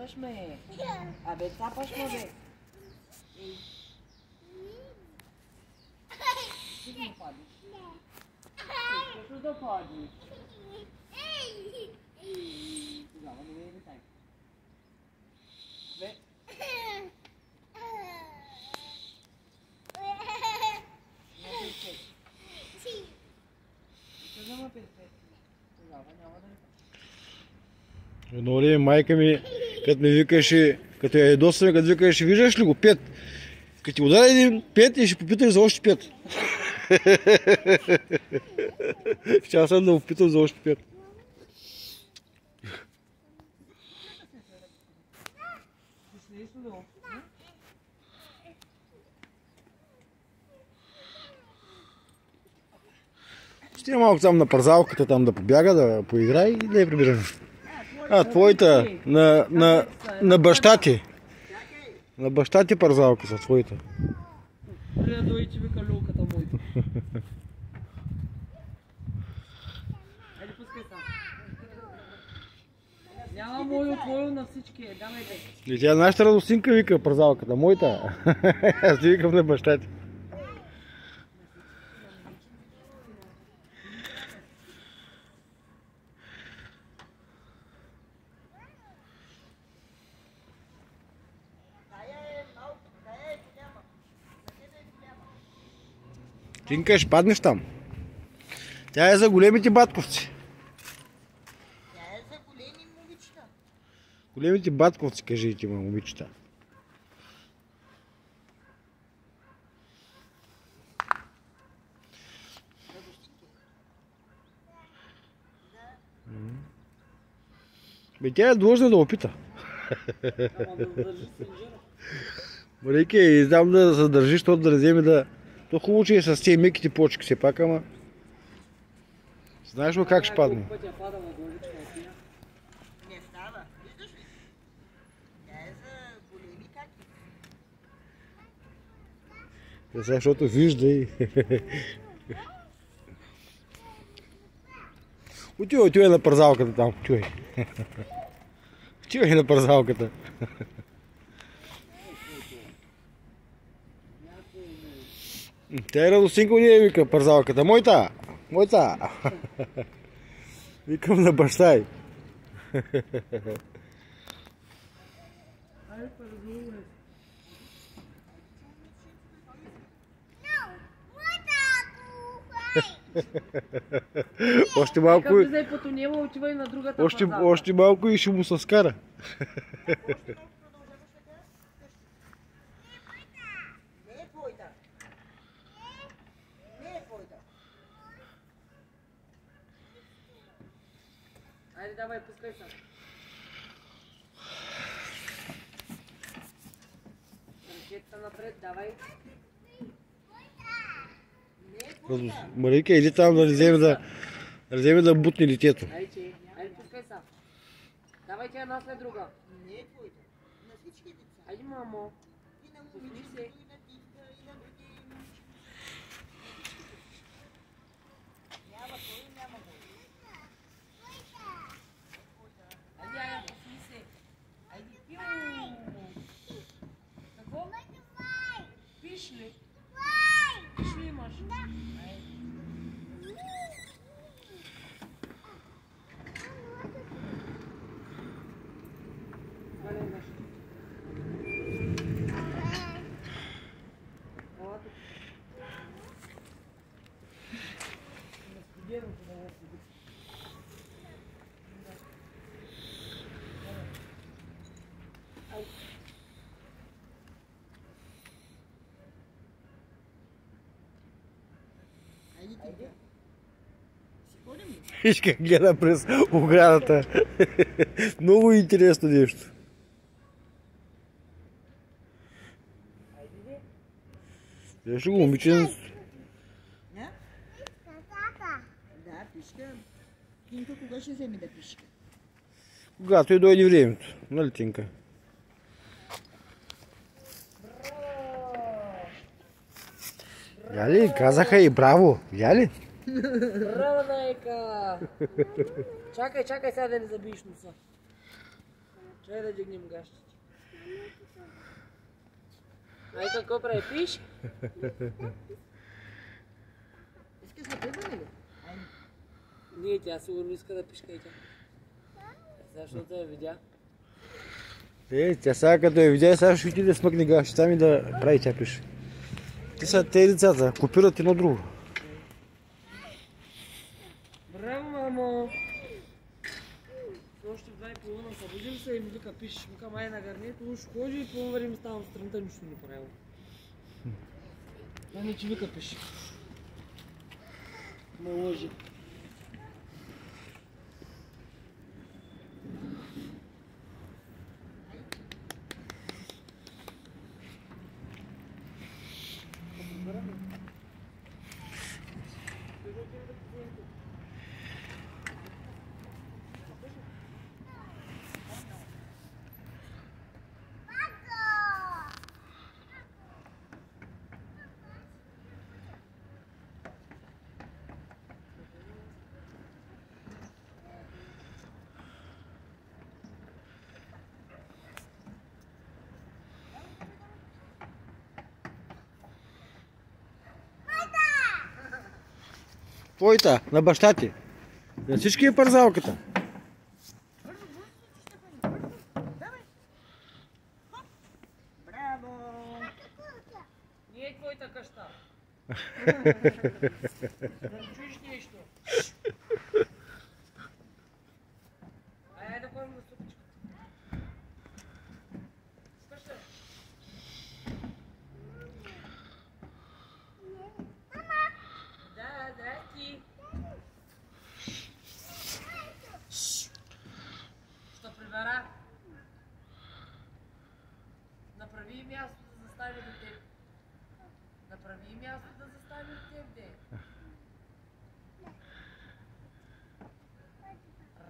Падаш ме. Абе, цапаш ме, бе. Ти не падиш. Искаш да падиш. Тогава не ме летай. Бе. Едно време майка ми, като ми викаше, като я ядосваме, като викаше, виждаш ли го, 5. Като ти удари един 5 и ще попиташ за още 5. Ще съм да го питам за още 5. Ще малко там на парзалката, там да побяга, да поиграе и да я прибираме. Твоята, на баща ти. На баща ти парзалка са твоята. Трябва да дойде, че вика люлката моята. Айде пускай сам. Няма мое, твое на всички. Давай бе. И тя нашата радостинка вика парзалката, моята. Аз ти викам на баща ти. Тинка, ще паднеш там. Тя е за големите батковци. Тя е за големи момичета. Големите батковци, кажете, момичета. Бе, тя е длъжна да опита. Марейки, издам да задържиш, защото да вземе да... То хубаво, че е с тези меките почки все пак, ама... Знаеш ли как ще падне? Не става. Виждаш ли? Тя е за големи каки. Сега, защото вижда и... Отивай на парзалката там, чуй. Отивай на парзалката. Тя е радостинка, не вика парзалката. Моята! Моята! Викам на баща й. Още малко... Още малко и ще му се скара. Айде, давай, пускай се. Ръчетата напред, давай. Марийка, иди там да вземе да бутне детето. Айде, пускай се. Давай тя една след друга. Не е твоята. На всички деца. Айде, мамо. И на момичета, и на Титка, и на други момичета. Няма той, няма мой. Айде, пусни се. Айде, пиу. Какво? Пиш ли? Пиш ли имаш? Айде. Си ходим ли? Виж как гледа през оградата. Много интересно нещо. Виж го, момиче. Да, пишка. Тинка кога ще вземе да пишка? Когато и дойде времето. Нали, Тинка? Яли, казаха и браво. Яли? Браво, найка! Чакай, сега да не забиеш носа. Чай да дигнем гащите. Ай какво прави, пиш? Искаш да пиваме ли? Айде. Не, тя сигурно иска да пишка и тя. Защото я видя. Тя сега като я видя, сега ще отиде да смъкне гащите там и да прави тя пише. Тези децата копират едно друго. Браво, мамо! Още в 2:30 събудим се и ми вика пиш. Вика май на гарнето, уж ходи и по време ставам сутринта, нищо не правило. Не, че вика пиш. Ме лъжи. Твоята, на баща ти. На всички е парзалката. Браво! Не е твоята къща. Да не чуеш нещо. Айде да ходим на супичка. Искаш ли? Да, здрасти. Що прибера? Направи място да застане до теб. Направи място да застане до теб, де.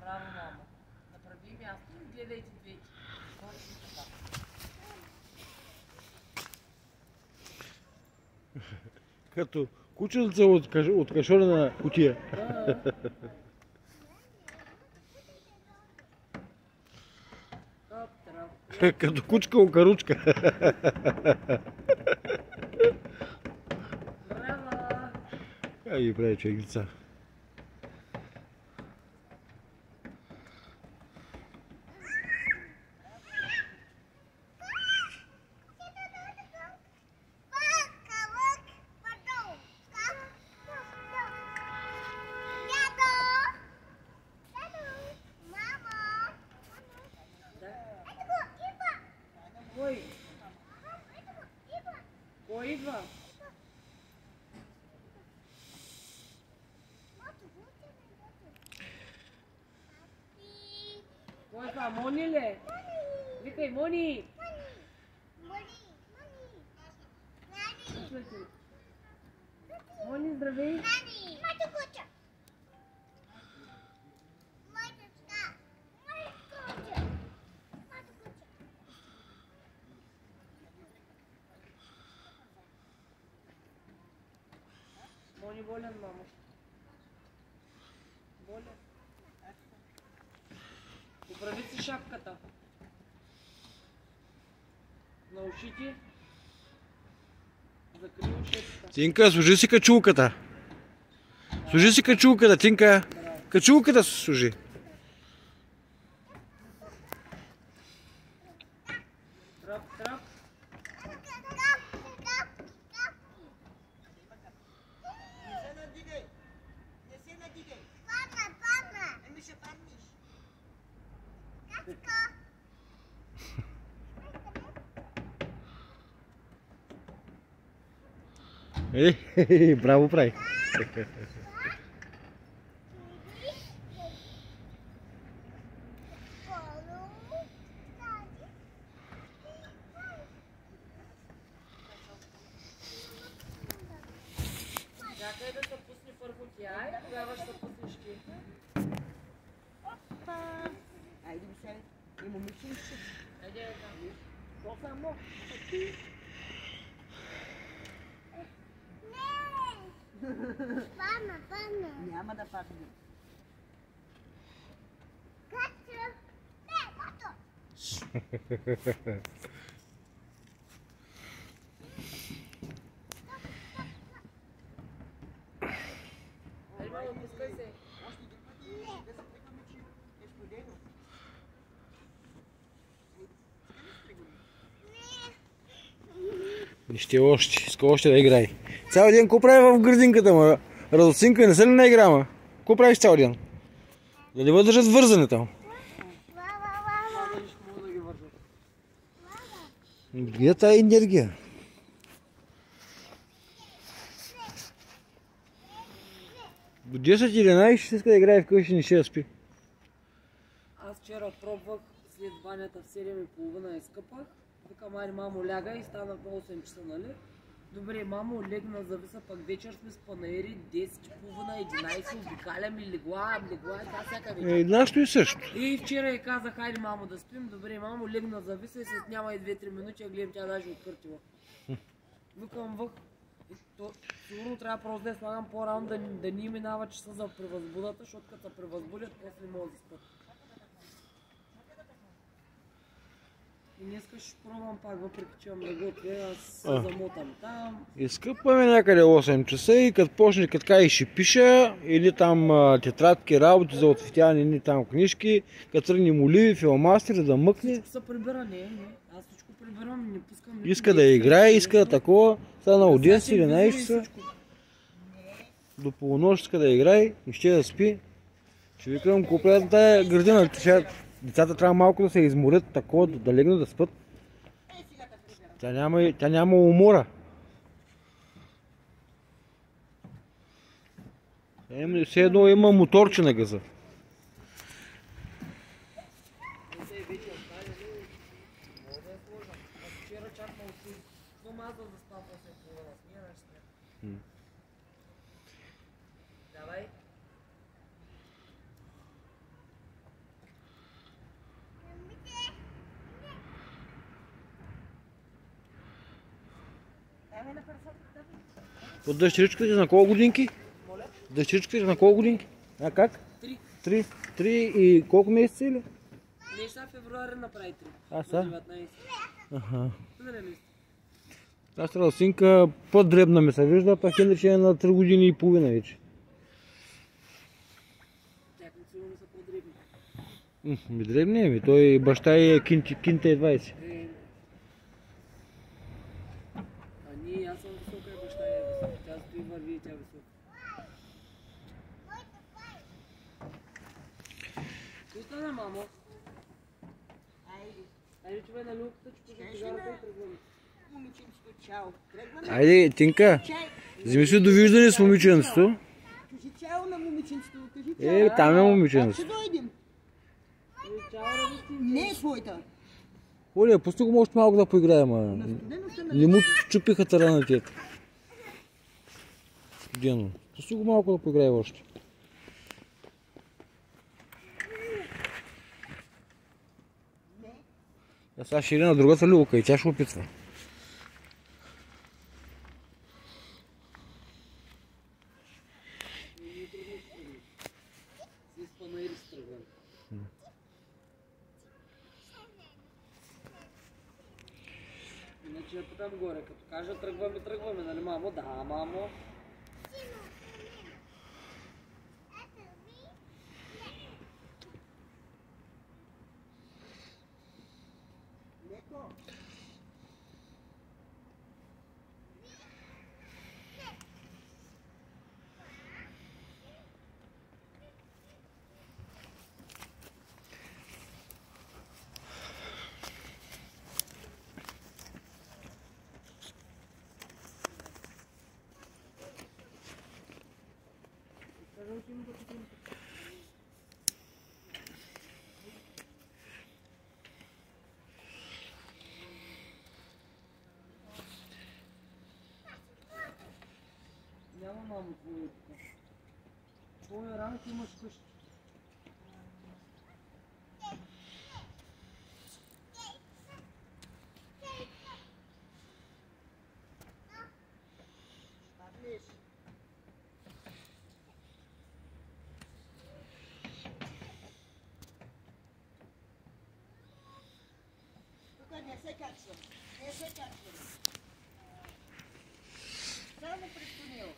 Браво, мама. Направи място и гледайте двете. Точно така. Като кучелца от кашона кутия. Топ, трап. Като кучка окаручка. Браво! Как ги прави човек деца? Кой? Кой идва? Кой това? Мони ли? Викай, Мони! Мони, здравей! Мони болен, мамо. Болен. Поправи си шапката. На ушите. Закри ушетата. Тинка, служи си качулката. Служи си качулката, Тинка. Качулката служи. Трап, трап. Не се надигай! Не се надигай! Еми ще паднеш. Браво прави. Чакай да се пусне първо тя и тогава ще се пуснеш ти. Айде ми сега. И момиче ли ще? Айде, да. То само. Няма да падне. Айде, мамо, пускай се. Още ги пъти да се тръгваме, че е студено. Ще още, иска още да играе. Цял ден ко прави в градинката, ма? Радоцинка не се ли не игра, ма? Ко правиш цял ден? Да не въдържат вързане там. Това дали ще мога да ги вържа. Где е тая енергия? До 10-11 ще иска да играе вкъщи, не ще да спи. Аз вчера пробвах след банята в 7:30 изкъпах. Викам, айде, мамо, ляга и станах на 8 часа, нали? Добре, мамо, легна, зависа, пък вечер сме с панаири, 10:30, 11, обикалям и легла, и това всяка вечер. Нашето и също. И вчера я казах, хайде, мамо, да спим. Добре, мамо, легна, зависа и след няма и 2-3 минути, а гледам, тя даже откъртила. Викам, въх. Сигурно трябва просто да я слагам по-рано, да ни минава часа за превъзбудата, защото като се превъзбудят, после не могат да спят. И днеска ще пробвам пак, въпреки че имам да готвя, аз се замотам там. Изкъпваме някъде 8 часа и като почне, като кажа, ще пиша, или там тетрадки, работи за отцветяване, или там книжки, като тръгнем оливи, филмастери, да мъкне. Всичко се прибира, не. Аз всичко прибирам, не пускам. Иска да играе, иска да такова. Сега на 10-11 часа. До полунощ иска да играе и ще да спи. Ще викам, какво правят тая градина. Децата трябва малко да се изморят, такова, да легнат да спят. Тя няма умора. Все едно има моторче на газа. Вчера чак ме отиде. Но аз да заспам после половина смяна, ще сме. Давай. От дъщеричката ти на колко годинки? Моля? Дъщеричката ти на колко годинки? А как? 3. 3 и колко месеца или? Не, сега февруари направи 3. А, са? 19. Аха. Добре ли сте? Аз Радоцинка по-дребна ми се вижда, пък Хендрич е на 3 години и половина вече. Тяхно сигурно са по-дребни. Дребни ми, той баща е кинта е 20. А ние, аз съм висока и баща е висока. Тя стои, върви и тя е висока. Кои стана, мамо? Айде, чове на люката, че пуша пожарата и тръгваме. Момиченцето, чао. Тръгваме. Айде, Тинка, Чай. вземи си довиждане с момиченцето. Кажи чао на момиченцето. Кажи чао. Там е Как момиченцето. ще дойдем? Чао, Радостин. Не е своята. Оля, пусти го още малко да поиграе, ма. На студеността на... Не му чупиха таранатията. Студено. Пусти го малко да поиграе още. А сега ще иде на другата люлка и тя ще опитва. Си с панаири си тръгваме. Иначе я питам горе, като кажа тръгваме, нали мамо? Да, мамо. Няма мамо твоя тук. Твоя ранг имаш къщи. се качвам. Не се качвам. Само пред тунела.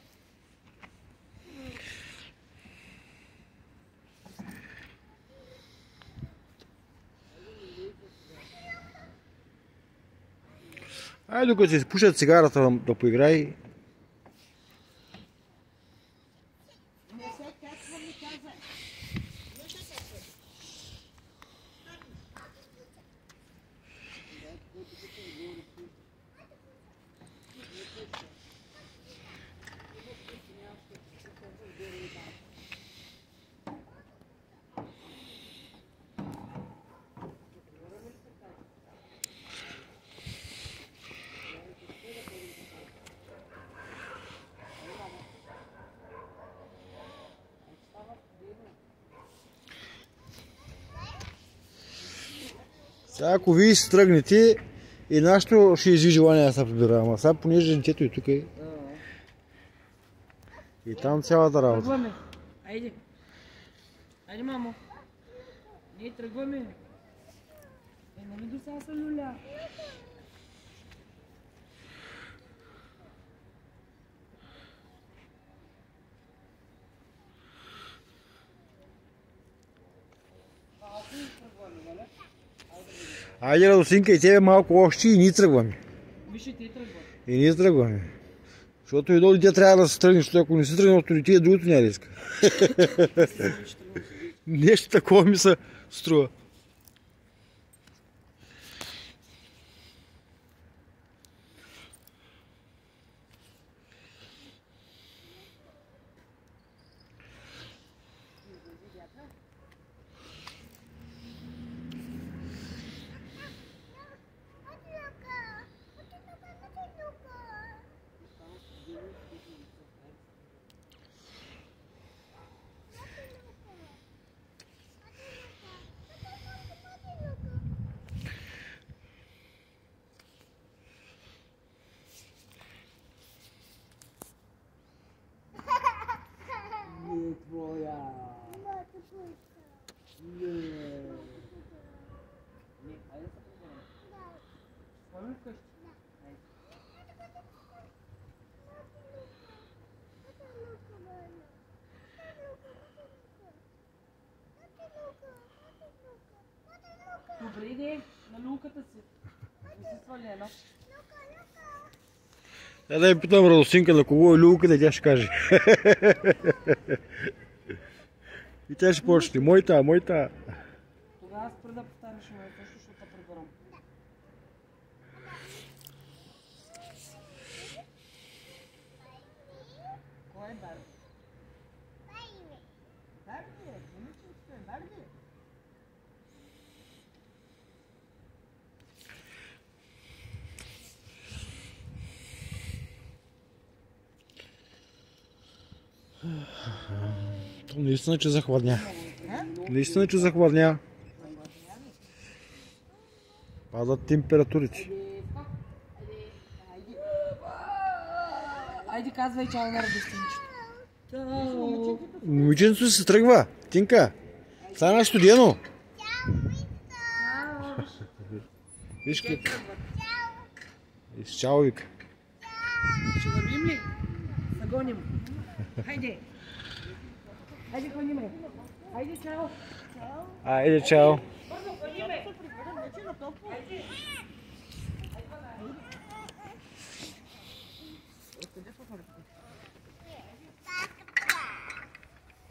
Ай, докато се изпушат цигарата да поиграй. Не се качвам, ми каза. Не се качвам. Сега ако вие си тръгнете и нашето ще изви желание да се прибира, ама сега понеже детето и тук е. И там цялата работа. Тръгваме. Айде. Айде, мамо. Ние тръгваме. Нали до сега са люля? Айде, Радосинка, и тебе малко още и ние тръгваме. Виж, и те тръгват. И ние тръгваме. Защото едно дете трябва да се тръгне, защото ако не се тръгне от дете, другото няма да иска. Нещо такова ми се струва. Не твоя. Не. Не, айде се приберем. Спомни вкъщи? Айде. Добре, иде на люлката си. Не си свалена. Да я питам Радосинка на кого е люлката, тя ще каже. И тя ще почне. Моята. Тогава спри да повтаряш моето, защото ще те приберам. Кой е Барби? Барби е, момиченцето е Барби. Наистина, че захладня. Наистина, че захладня. Падат температурите. Айде, казвай чао на Радостинчето. Чао. Момиченцето се тръгва. Тинка. Стана студено. Виж как. Чао вика. Ще вървим ли? Загоним. Хайде. Хайде, ходиме. Хайде, чао. Айде, чао. Бързо, ходиме.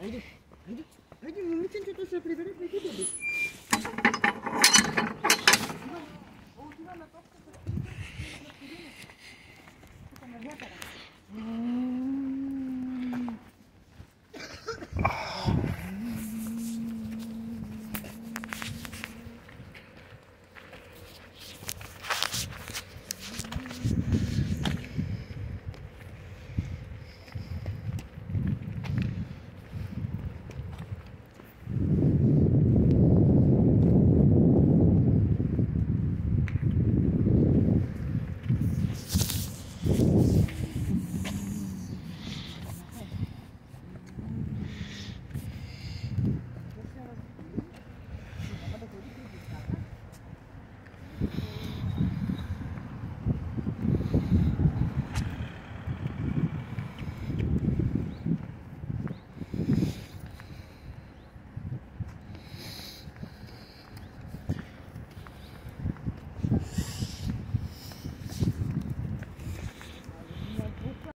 Айде. Айде.